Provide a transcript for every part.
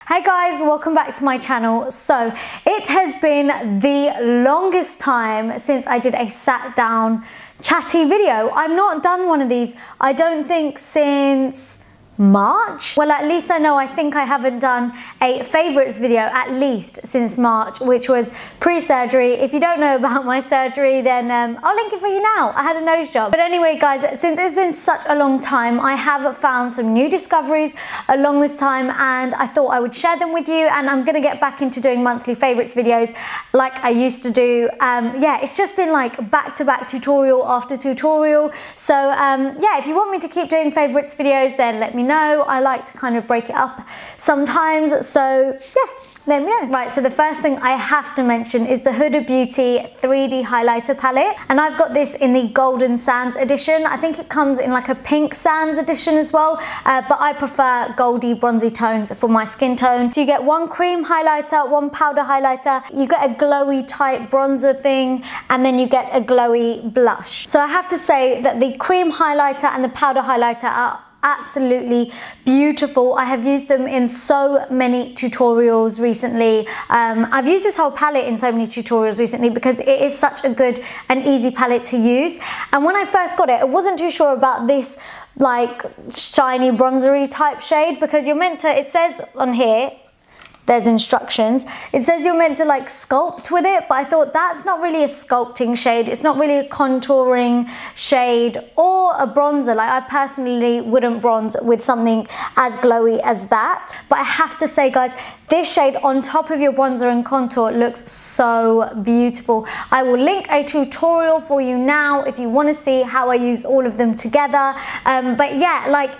Hey guys, welcome back to my channel. So it has been the longest time since I did a sat down chatty video. I've not done one of these, I don't think, since March. Well, at least I think I haven't done a favourites video at least since March, which was pre-surgery. If you don't know about my surgery, then I'll link it for you now. I had a nose job. But anyway guys, since it's been such a long time, I have found some new discoveries along this time and I thought I would share them with you, and I'm gonna get back into doing monthly favourites videos like I used to do. Yeah, it's just been like back-to-back tutorial after tutorial. So yeah, if you want me to keep doing favourites videos, then let me know. I like to kind of break it up sometimes, so yeah, let me know. Right, so the first thing I have to mention is the Huda Beauty 3D highlighter palette, and I've got this in the Golden Sands edition. I think it comes in like a pink sands edition as well, but I prefer goldy bronzy tones for my skin tone. So you get one cream highlighter, one powder highlighter, you get a glowy type bronzer thing, and then you get a glowy blush. So I have to say that the cream highlighter and the powder highlighter are absolutely beautiful. I have used them in so many tutorials recently. I've used this whole palette in so many tutorials recently because it is such a good and easy palette to use. And when I first got it, I wasn't too sure about this like shiny bronzery type shade, because you're meant to, it says on here, there's instructions, it says you're meant to like sculpt with it, but I thought that's not really a sculpting shade, it's not really a contouring shade or a bronzer. Like, I personally wouldn't bronze with something as glowy as that. But I have to say guys, this shade on top of your bronzer and contour looks so beautiful. I will link a tutorial for you now if you want to see how I use all of them together. But yeah, like,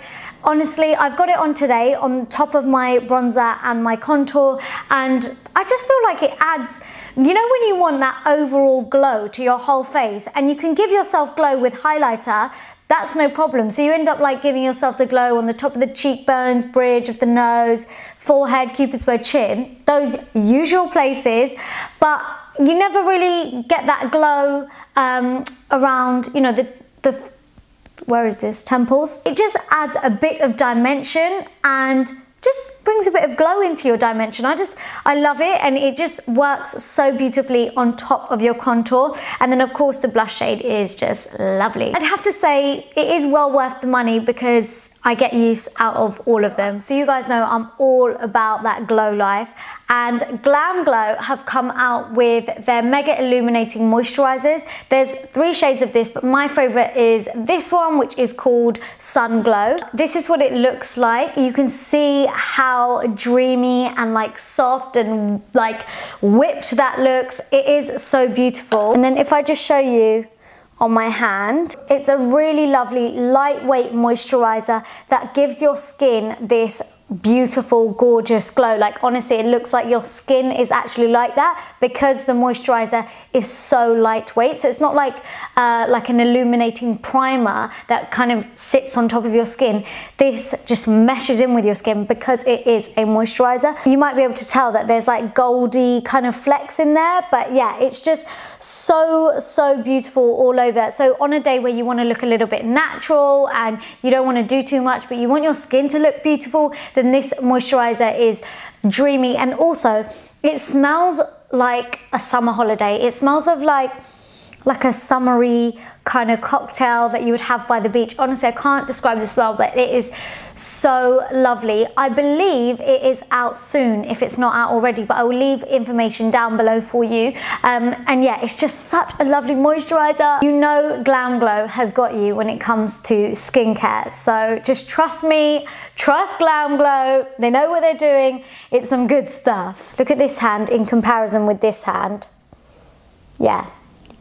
honestly, I've got it on today on top of my bronzer and my contour, and I just feel like it adds, you know, when you want that overall glow to your whole face, and you can give yourself glow with highlighter, that's no problem. So you end up like giving yourself the glow on the top of the cheekbones, bridge of the nose, forehead, cupid's bow, chin, those usual places, but you never really get that glow around, you know, the where is this, temples. It just adds a bit of dimension and just brings a bit of glow into your dimension. I love it, and it just works so beautifully on top of your contour. And then of course the blush shade is just lovely. I'd have to say it is well worth the money because I get use out of all of them. So you guys know I'm all about that glow life, and Glamglow have come out with their Mega Illuminating Moisturizers. There's 3 shades of this, but my favorite is this one, which is called Sun Glow. This is what it looks like. You can see how dreamy and like soft and like whipped that looks. It is so beautiful. And then if I just show you on my hand, it's a really lovely lightweight moisturizer that gives your skin this beautiful, gorgeous glow. Like, honestly, it looks like your skin is actually like that because the moisturizer is so lightweight. So it's not like an illuminating primer that kind of sits on top of your skin. This just meshes in with your skin because it is a moisturizer. You might be able to tell that there's like goldy kind of flecks in there, but yeah, it's just so beautiful all over. So on a day where you want to look a little bit natural and you don't want to do too much, but you want your skin to look beautiful, then this moisturizer is dreamy. And also it smells like a summer holiday. It smells of like a summery kind of cocktail that you would have by the beach. Honestly, I can't describe this well, but it is so lovely. I believe it is out soon if it's not out already, but I will leave information down below for you. And yeah, it's just such a lovely moisturizer. You know Glamglow has got you when it comes to skincare, so just trust me, trust Glamglow. They know what they're doing. It's some good stuff. Look at this hand in comparison with this hand. Yeah.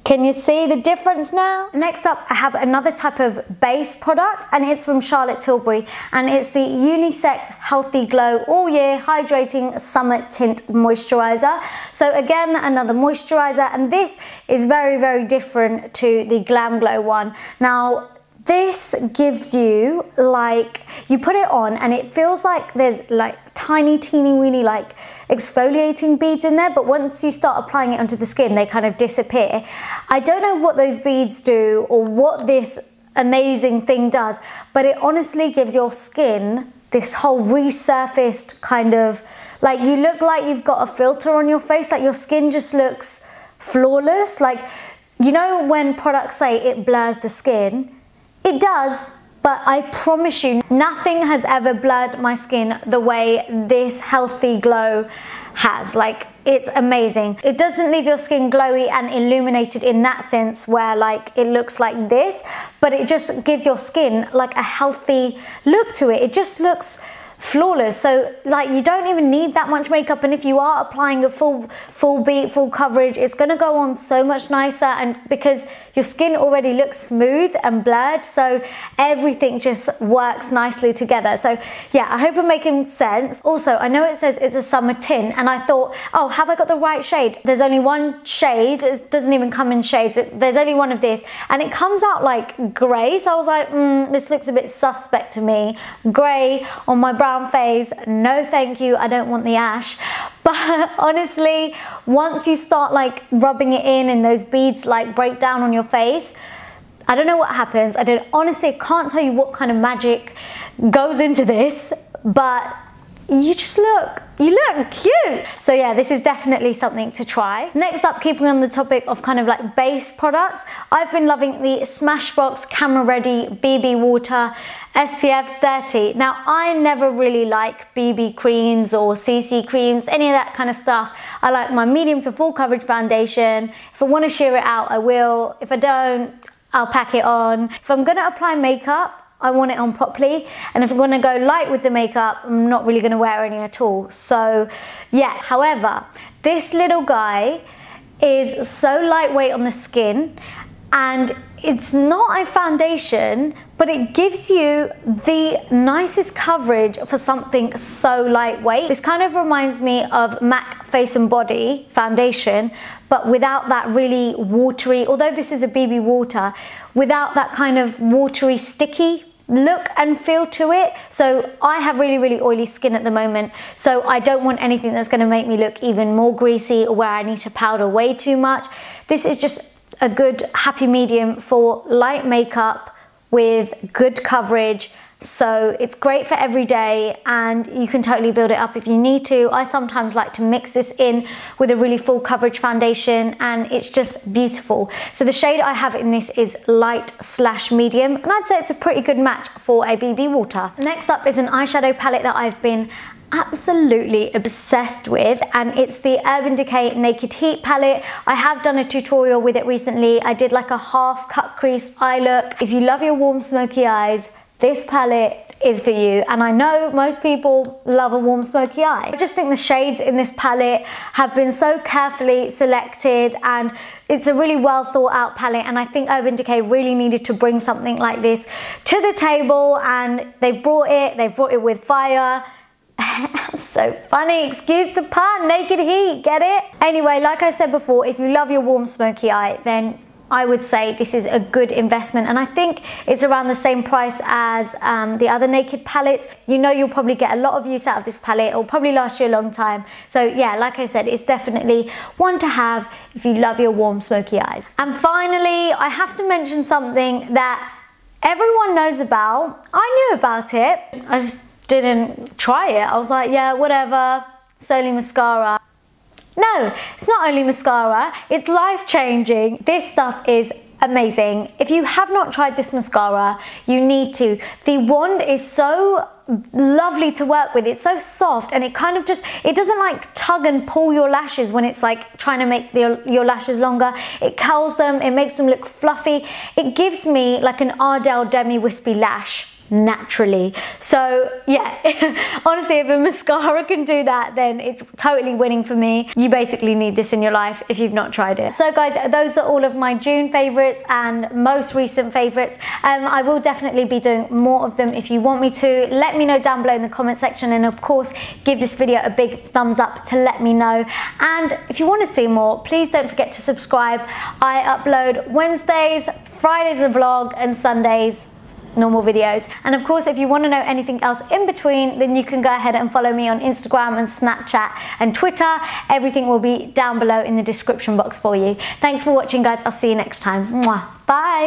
Can you see the difference now? Next up, I have another type of base product, and it's from Charlotte Tilbury, and it's the Unisex Healthy Glow All Year Hydrating Summer Tint Moisturizer. So again, another moisturizer, and this is very different to the Glamglow one. Now, this gives you, like, you put it on and it feels like there's like tiny teeny weeny like exfoliating beads in there, but once you start applying it onto the skin, they kind of disappear. I don't know what those beads do or what this amazing thing does, but it honestly gives your skin this whole resurfaced kind of Like, you look like you've got a filter on your face, like your skin just looks flawless. Like, you know when products say it blurs the skin? It does, but I promise you, nothing has ever blurred my skin the way this Healthy Glow has. Like, it's amazing. It doesn't leave your skin glowy and illuminated in that sense where like it looks like this, but it just gives your skin like a healthy look to it. It just looks flawless. So like, you don't even need that much makeup, and if you are applying a full beat, full coverage, it's going to go on so much nicer, and because your skin already looks smooth and blurred, so everything just works nicely together. So yeah, I hope I'm making sense. Also, I know it says it's a summer tint, and I thought, oh, have I got the right shade? There's only one shade. It doesn't even come in shades. There's only one of this, and it comes out like grey, so I was like, this looks a bit suspect to me. Grey on my brown face, no thank you, I don't want the ash. But honestly, once you start like rubbing it in and those beads like break down on your face, I don't know what happens. Honestly, I can't tell you what kind of magic goes into this, but you look cute. So yeah, this is definitely something to try. Next up, keeping on the topic of kind of like base products, I've been loving the Smashbox Camera Ready BB Water SPF 30. Now, I never really like BB creams or CC creams, any of that kind of stuff. I like my medium to full coverage foundation. If I want to sheer it out, I will. If I don't, I'll pack it on. If I'm gonna apply makeup, I want it on properly, and if I'm going to go light with the makeup, I'm not really going to wear any at all. So yeah, however, this little guy is so lightweight on the skin, and it's not a foundation, but it gives you the nicest coverage for something so lightweight. This kind of reminds me of MAC Face and Body foundation, but without that really watery, although this is a BB water, without that kind of watery, sticky look and feel to it. So I have really oily skin at the moment, so I don't want anything that's going to make me look even more greasy or where I need to powder way too much. This is just a good happy medium for light makeup with good coverage. So it's great for every day, and you can totally build it up if you need to. I sometimes like to mix this in with a really full coverage foundation, and it's just beautiful. So the shade I have in this is light/medium, and I'd say it's a pretty good match for a BB water. Next up is an eyeshadow palette that I've been absolutely obsessed with, and it's the Urban Decay Naked Heat palette. I have done a tutorial with it recently. I did like a half cut crease eye look. If you love your warm smoky eyes, this palette is for you, and I know most people love a warm smoky eye. I just think the shades in this palette have been so carefully selected, and it's a really well thought out palette, and I think Urban Decay really needed to bring something like this to the table, and they've brought it with fire. So funny, excuse the pun, naked heat, get it? Anyway, like I said before, if you love your warm smoky eye, then I would say this is a good investment, and I think it's around the same price as the other Naked palettes. You know, you'll probably get a lot of use out of this palette. It'll probably last you a long time. So yeah, like I said, it's definitely one to have if you love your warm smoky eyes. And finally, I have to mention something that everyone knows about. I knew about it, I just didn't try it. I was like, yeah, whatever, it's only mascara. No, it's not only mascara, it's life-changing. This stuff is amazing. If you have not tried this mascara, you need to. The wand is so lovely to work with. It's so soft, and it kind of just, it doesn't like tug and pull your lashes when it's like trying to make your lashes longer. It curls them, it makes them look fluffy. It gives me like an Ardell Demi Wispy lash naturally. So yeah, honestly, if a mascara can do that, then it's totally winning for me. You basically need this in your life if you've not tried it. So guys, those are all of my June favorites and most recent favorites. I will definitely be doing more of them if you want me to. Let me know down below in the comment section, and of course give this video a big thumbs up to let me know. And if you want to see more, please don't forget to subscribe. I upload Wednesdays, Fridays a vlog, and Sundays normal videos. And of course, if you want to know anything else in between, then you can go ahead and follow me on Instagram and Snapchat and Twitter. Everything will be down below in the description box for you. Thanks for watching, guys. I'll see you next time. Mwah. Bye.